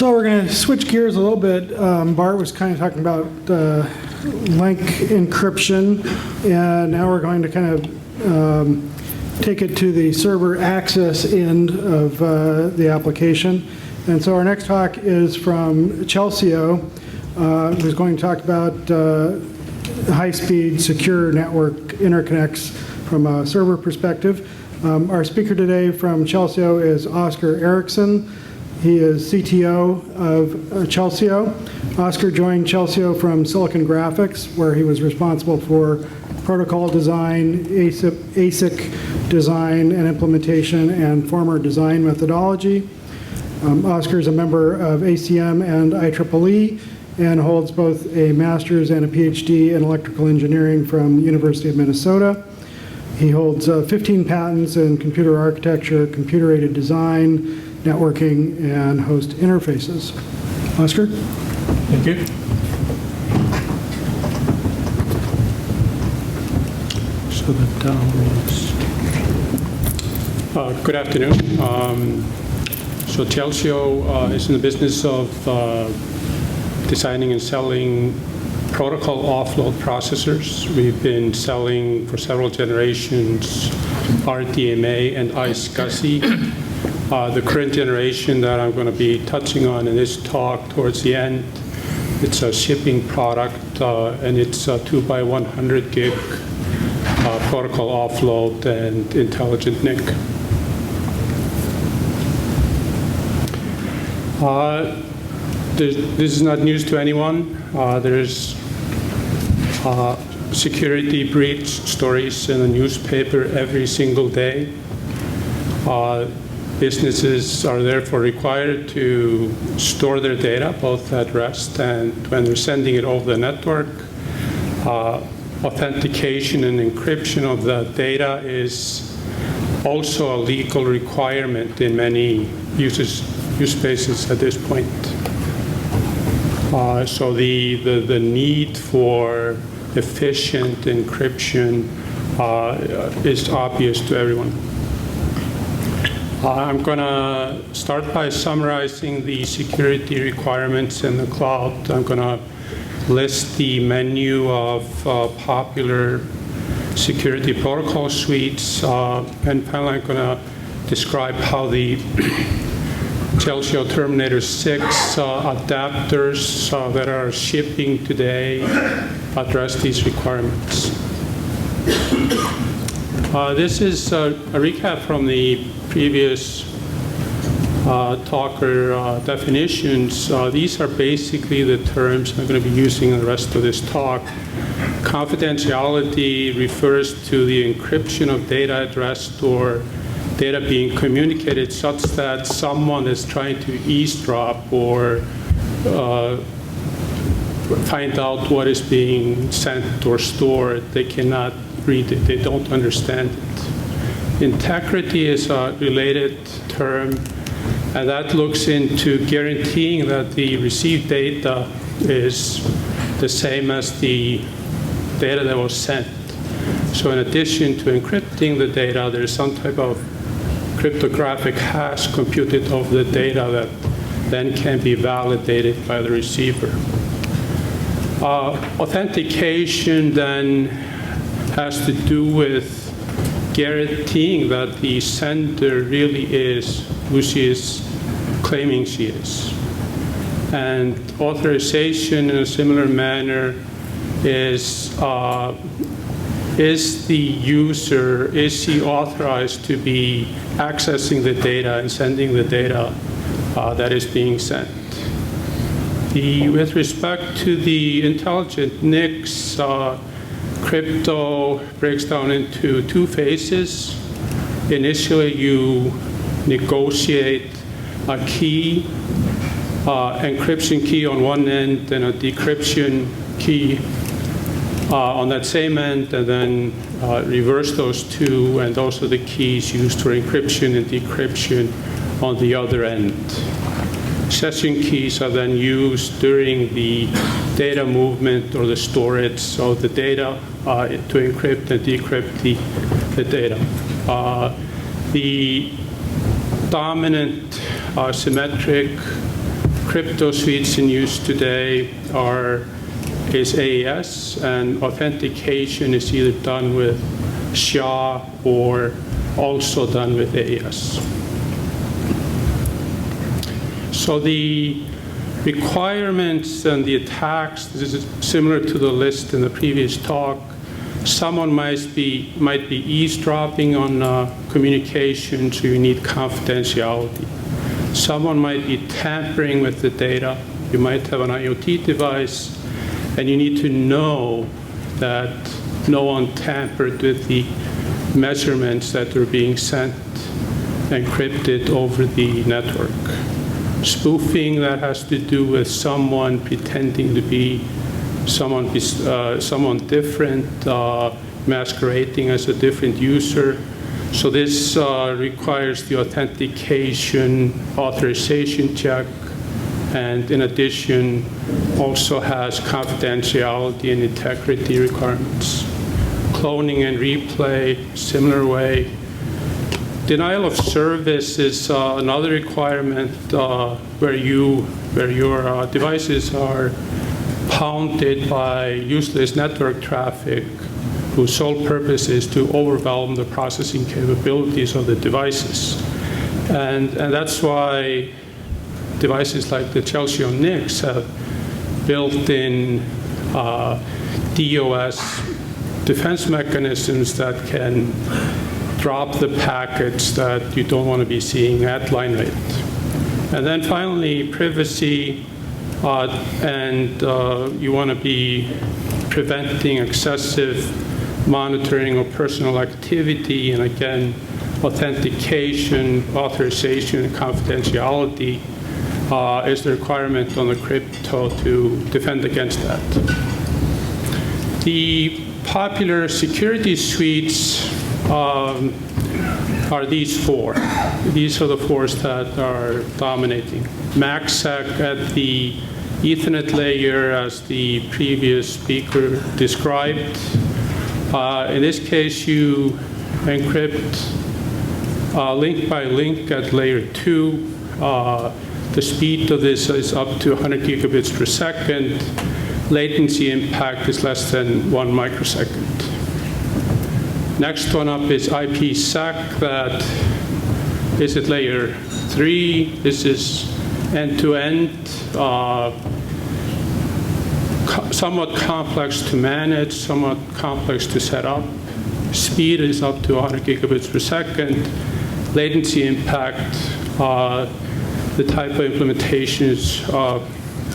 So we're going to switch gears a little bit. Bart was kind of talking about link encryption, and now we're going to kind of take it to the server access end of the application. And so our next talk is from Chelsio, who's going to talk about high-speed, secure network interconnects from a server perspective. Our speaker today from Chelsio is Asgeir Eiriksson. He is CTO of Chelsio. Asgeir joined Chelsio from Silicon Graphics, where he was responsible for protocol design, ASIC design and implementation, and former design methodology. Asgeir is a member of ACM and IEEE and holds both a master's and a PhD in electrical engineering from the University of Minnesota. He holds 15 patents in computer architecture, computer-aided design, networking, and host interfaces. Asgeir? Thank you. So the downloads. Good afternoon. So Chelsio is in the business of designing and selling protocol offload processors. We've been selling for several generations RDMA and iSCSI. The current generation that I'm going to be touching on in this talk towards the end, it's a shipping product, and it's a 2x100 gig protocol offload and intelligent NIC. This is not news to anyone. There's security breach stories in the newspaper every single day. Businesses are therefore required to store their data, both at rest and when they're sending it over the network. Authentication and encryption of the data is also a legal requirement in many use cases at this point. So the need for efficient encryption is obvious to everyone. I'm going to start by summarizing the security requirements in the cloud. I'm going to list the menu of popular security protocol suites, and finally I'm going to describe how the Chelsio Terminator 6 adapters that are shipping today address these requirements. This is a recap from the previous talker definitions. These are basically the terms I'm going to be using in the rest of this talk. Confidentiality refers to the encryption of data at rest or data being communicated such that someone is trying to eavesdrop or find out what is being sent or stored. They cannot read it, they don't understand it. Integrity is a related term, and that looks into guaranteeing that the received data is the same as the data that was sent. So in addition to encrypting the data, there's some type of cryptographic hash computed of the data that then can be validated by the receiver. Authentication then has to do with guaranteeing that the sender really is who she is claiming she is. And authorization in a similar manner is the user, is she authorized to be accessing the data and sending the data that is being sent. With respect to the intelligent NICs, crypto breaks down into two phases. Initially, you negotiate a key, encryption key on one end and a decryption key on that same end, and then reverse those two, and those are the keys used for encryption and decryption on the other end. Session keys are then used during the data movement or the storage of the data to encrypt and decrypt the data. The dominant symmetric crypto suites in use today is AES, and authentication is either done with SHA or also done with AES. So the requirements and the attacks, this is similar to the list in the previous talk. Someone might be eavesdropping on communication, so you need confidentiality. Someone might be tampering with the data. You might have an IoT device, and you need to know that no one tampered with the measurements that are being sent encrypted over the network. Spoofing, that has to do with someone pretending to be someone different, masquerading as a different user. So this requires the authentication, authorization check, and in addition, also has confidentiality and integrity requirements. Cloning and replay, similar way. Denial of service is another requirement where your devices are pounded by useless network traffic whose sole purpose is to overwhelm the processing capabilities of the devices. And that's why devices like the Chelsio NICs have built-in DOS defense mechanisms that can drop the packets that you don't want to be seeing at line rate. And then finally, privacy, and you want to be preventing excessive monitoring of personal activity, and again, authentication, authorization, and confidentiality is the requirement on the crypto to defend against that. The popular security suites are these four. These are the four that are dominating. MACsec at the Ethernet layer, as the previous speaker described. In this case, you encrypt link by link at layer 2. The speed of this is up to 100 gigabits per second. Latency impact is less than 1 microsecond. Next one up is IPsec, that is at layer 3. This is end-to-end, somewhat complex to manage, somewhat complex to set up. Speed is up to 100 gigabits per second. Latency impact, the type of implementations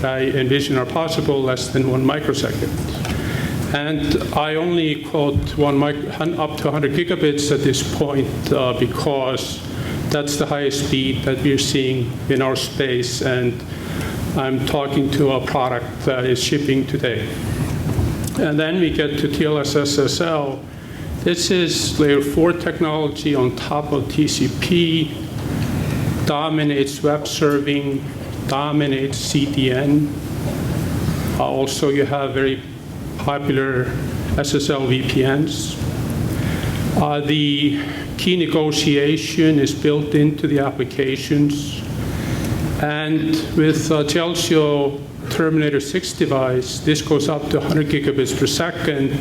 that I envision are possible, less than 1 microsecond. And I only quote up to 100 gigabits at this point because that's the highest speed that we're seeing in our space, and I'm talking to a product that is shipping today. And then we get to TLS SSL. This is layer 4 technology on top of TCP, dominates web serving, dominates CDN. Also, you have very popular SSL VPNs. The key negotiation is built into the applications. And with Chelsio Terminator 6 device, this goes up to 100 gigabits per second,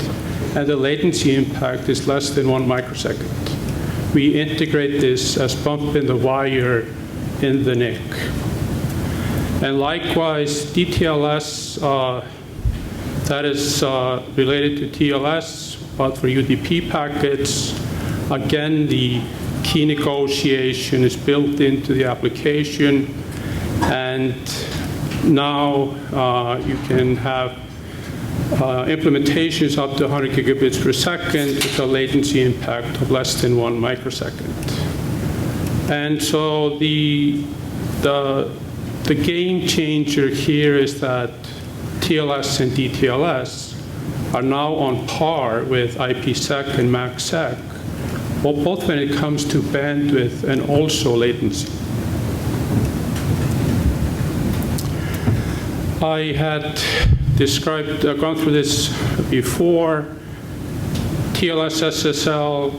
and the latency impact is less than 1 microsecond. We integrate this as bump in the wire in the NIC. And likewise, DTLS, that is related to TLS, but for UDP packets, again, the key negotiation is built into the application, and now you can have implementations up to 100 gigabits per second with a latency impact of less than 1 microsecond. And so the game changer here is that TLS and DTLS are now on par with IPsec and MACsec, well, both when it comes to bandwidth and also latency. I had gone through this before. TLS SSL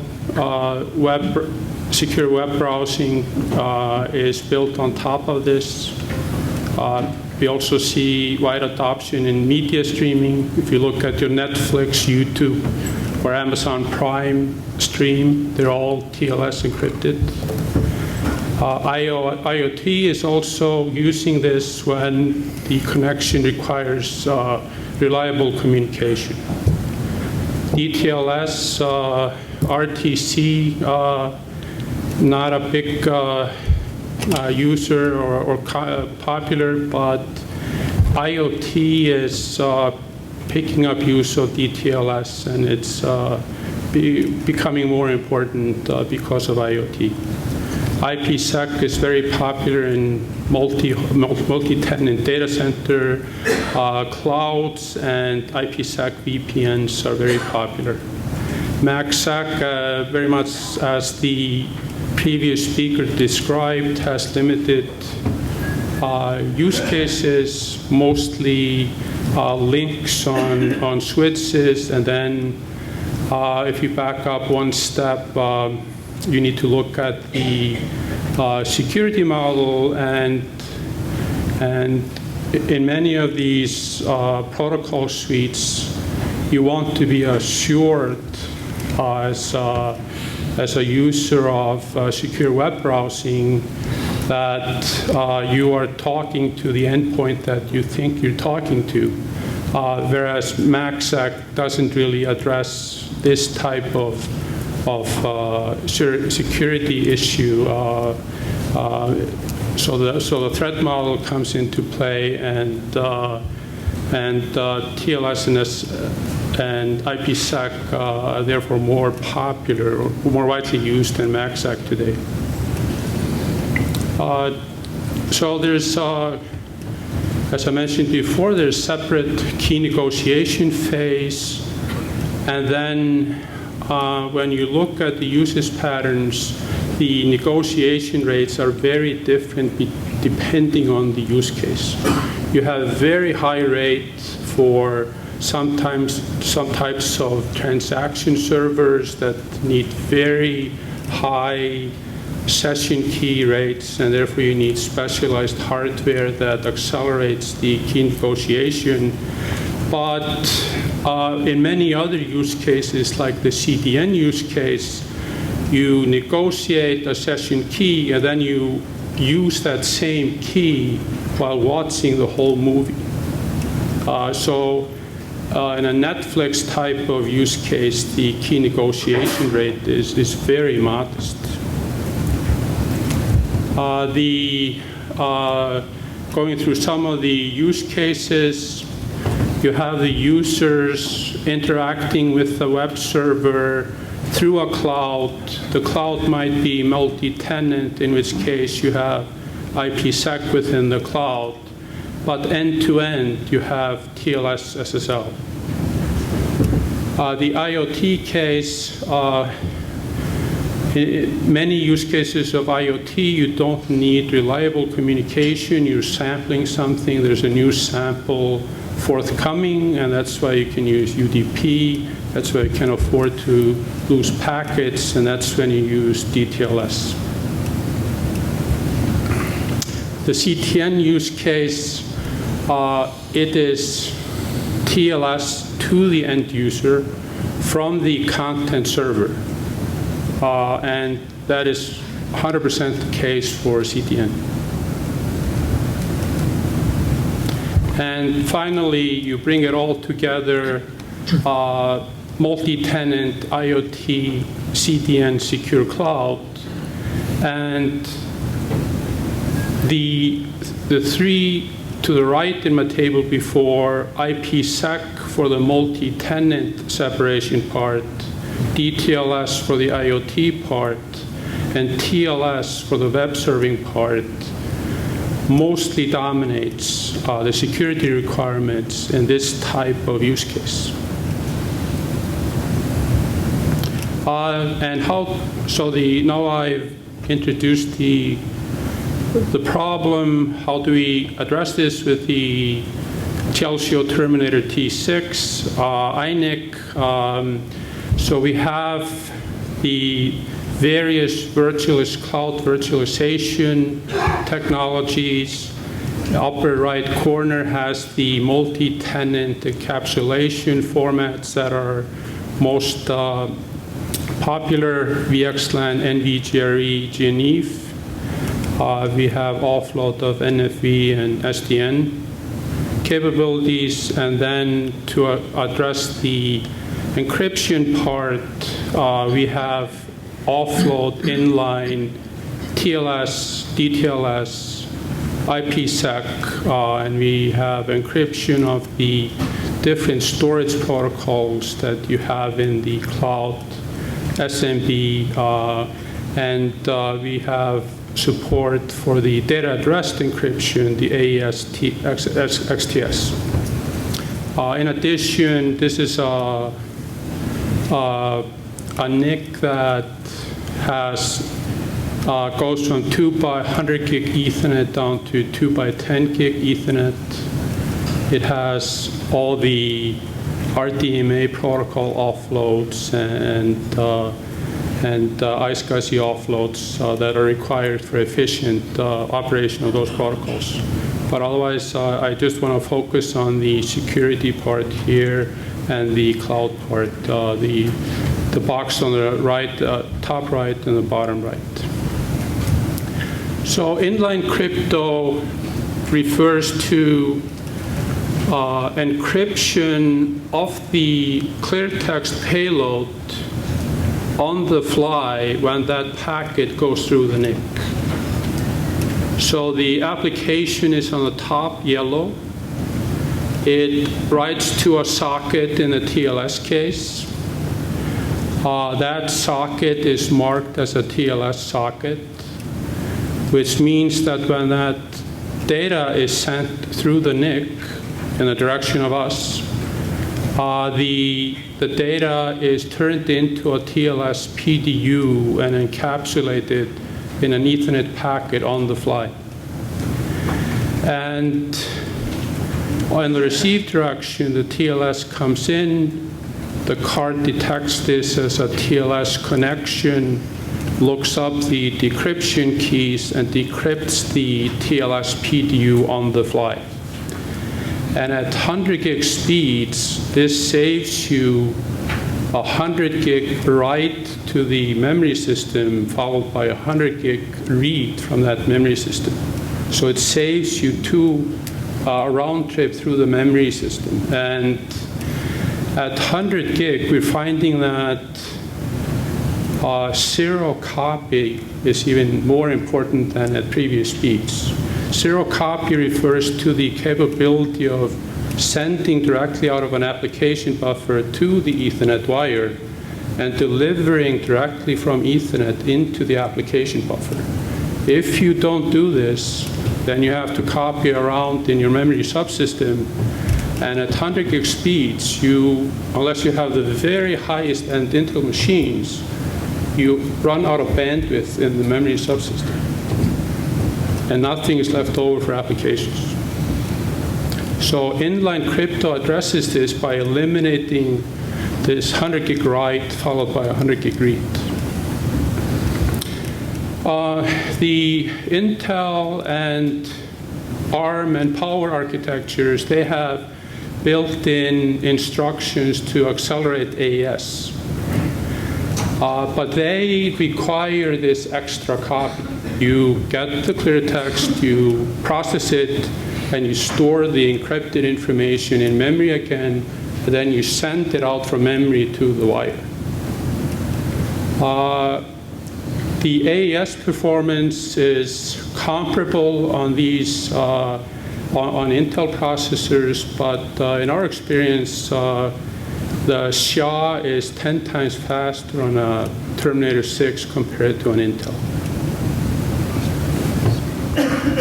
secure web browsing is built on top of this. We also see wide adoption in media streaming. If you look at your Netflix, YouTube, or Amazon Prime stream, they're all TLS encrypted. IoT is also using this when the connection requires reliable communication. DTLS, RTC, not a big user or popular, but IoT is picking up use of DTLS, and it's becoming more important because of IoT. IPsec is very popular in multi-tenant data center, clouds, and IPsec VPNs are very popular. MACsec, very much as the previous speaker described, has limited use cases, mostly links on switches, and then if you back up one step, you need to look at the security model, and in many of these protocol suites, you want to be assured as a user of secure web browsing that you are talking to the endpoint that you think you're talking to, whereas MACsec doesn't really address this type of security issue. So the threat model comes into play, and TLS and IPsec are therefore more popular, or more widely used than MACsec today. So there's, as I mentioned before, there's separate key negotiation phase, and then when you look at the usage patterns, the negotiation rates are very different depending on the use case. You have very high rates for some types of transaction servers that need very high session key rates, and therefore you need specialized hardware that accelerates the key negotiation. But in many other use cases, like the CDN use case, you negotiate a session key, and then you use that same key while watching the whole movie. In a Netflix type of use case, the key negotiation rate is very modest. Going through some of the use cases, you have the users interacting with the web server through a cloud. The cloud might be multi-tenant, in which case you have IPsec within the cloud. But end-to-end, you have TLS SSL. The IoT case, in many use cases of IoT, you don't need reliable communication. You're sampling something. There's a new sample forthcoming, and that's why you can use UDP. That's why you can afford to lose packets, and that's when you use DTLS. The CTN use case, it is TLS to the end user from the content server. And that is 100% the case for CTN. And finally, you bring it all together, multi-tenant IoT, CDN, secure cloud, and the three to the right in my table before, IPsec for the multi-tenant separation part, DTLS for the IoT part, and TLS for the web serving part, mostly dominates the security requirements in this type of use case. Now I've introduced the problem. How do we address this with the Chelsio Terminator T6, INIC? So we have the various cloud virtualization technologies, The upper right corner has the multi-tenant encapsulation formats that are most popular: VXLAN, NVGRE, GNIF. We have offload of NFV and SDN capabilities, and then to address the encryption part, we have offload, inline, TLS, DTLS, IPsec, and we have encryption of the different storage protocols that you have in the cloud, SMB, and we have support for the data at rest encryption, the AES XTS. In addition, this is a NIC that goes from 2 by 100 gig Ethernet down to 2 by 10 gig Ethernet. It has all the RDMA protocol offloads and iSCSI offloads that are required for efficient operation of those protocols. But otherwise, I just want to focus on the security part here and the cloud part, the box on the right, top right, and the bottom right. So inline crypto refers to encryption of the clear text payload on the fly when that packet goes through the NIC. So the application is on the top, yellow. It writes to a socket in the TLS case. That socket is marked as a TLS socket, which means that when that data is sent through the NIC in the direction of us, the data is turned into a TLS PDU and encapsulated in an Ethernet packet on the fly. And in the receive direction, the TLS comes in, the card detects this as a TLS connection, looks up the decryption keys, and decrypts the TLS PDU on the fly. And at 100 gig speeds, this saves you 100 gig write to the memory system, followed by 100 gig read from that memory system. So it saves you a round trip through the memory system. And at 100 gig, we're finding that zero copy is even more important than at previous speeds. Zero copy refers to the capability of sending directly out of an application buffer to the Ethernet wire and delivering directly from Ethernet into the application buffer. If you don't do this, then you have to copy around in your memory subsystem, and at 100 gig speeds, unless you have the very highest end Intel machines, you run out of bandwidth in the memory subsystem, and nothing is left over for applications. So inline crypto addresses this by eliminating this 100 gig write followed by 100 gig read. The Intel and ARM and Power architectures, they have built-in instructions to accelerate AES. But they require this extra copy. You get the clear text, you process it, and you store the encrypted information in memory again, and then you send it out from memory to the wire. The AES performance is comparable on these on Intel processors, but in our experience, the SHA is 10 times faster on a Terminator 6 compared to an Intel.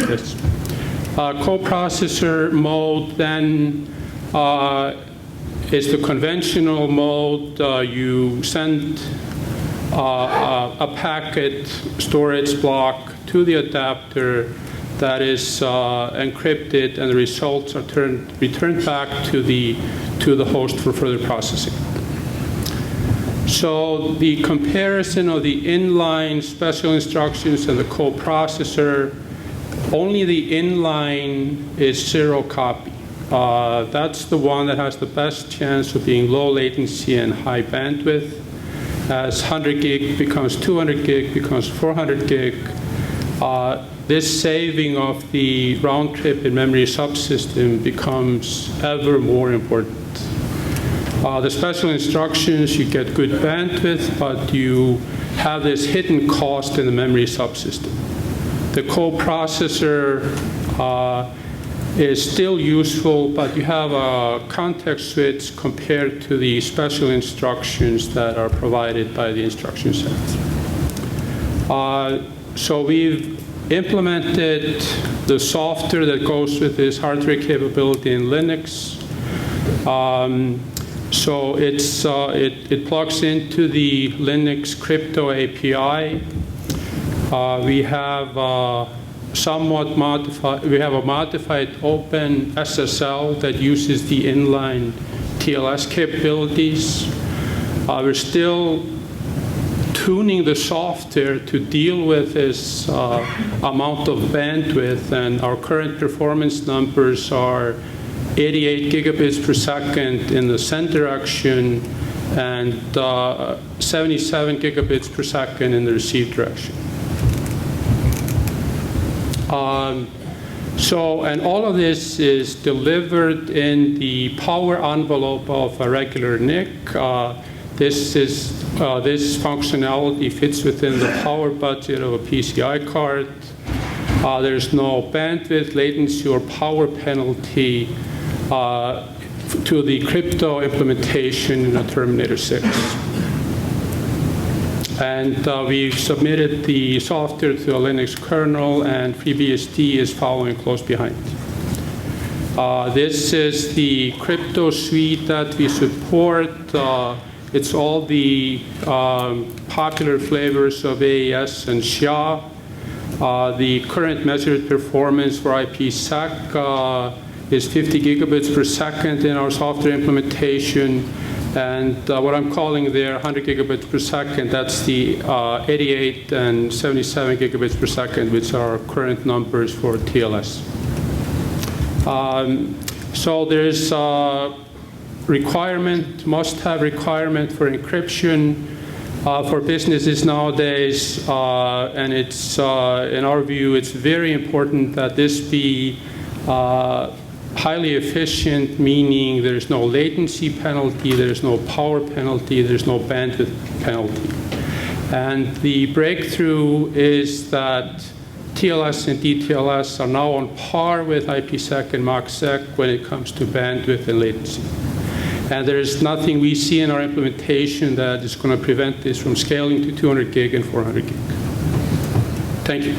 Yes. Coprocessor mode then is the conventional mode. You send a packet storage block to the adapter that is encrypted, and the results are returned back to the host for further processing. So the comparison of the inline special instructions and the coprocessor, only the inline is 0 copy. That's the one that has the best chance of being low latency and high bandwidth. As 100 gig becomes 200 gig, becomes 400 gig, this saving of the round trip in memory subsystem becomes ever more important. The special instructions, you get good bandwidth, but you have this hidden cost in the memory subsystem. The coprocessor is still useful, but you have a context switch compared to the special instructions that are provided by the instruction set. So we've implemented the software that goes with this hardware capability in Linux. So it plugs into the Linux crypto API. We have a modified open SSL that uses the inline TLS capabilities. We're still tuning the software to deal with this amount of bandwidth, and our current performance numbers are 88 gigabits per second in the send direction and 77 gigabits per second in the receive direction. And all of this is delivered in the power envelope of a regular NIC. This functionality fits within the power budget of a PCI card. There's no bandwidth, latency, or power penalty to the crypto implementation in a Terminator 6. And we've submitted the software to a Linux kernel, and FreeBSD is following close behind. This is the crypto suite that we support. It's all the popular flavors of AES and SHA. The current measured performance for IPsec is 50 gigabits per second in our software implementation. And what I'm calling there 100 gigabits per second, that's the 88 and 77 gigabits per second, which are our current numbers for TLS. So there's must-have requirement for encryption for businesses nowadays, and it's in our view, it's very important that this be highly efficient, meaning there's no latency penalty, there's no power penalty, there's no bandwidth penalty. And the breakthrough is that TLS and DTLS are now on par with IPsec and MACsec when it comes to bandwidth and latency. And there is nothing we see in our implementation that is going to prevent this from scaling to 200 gig and 400 gig. Thank you.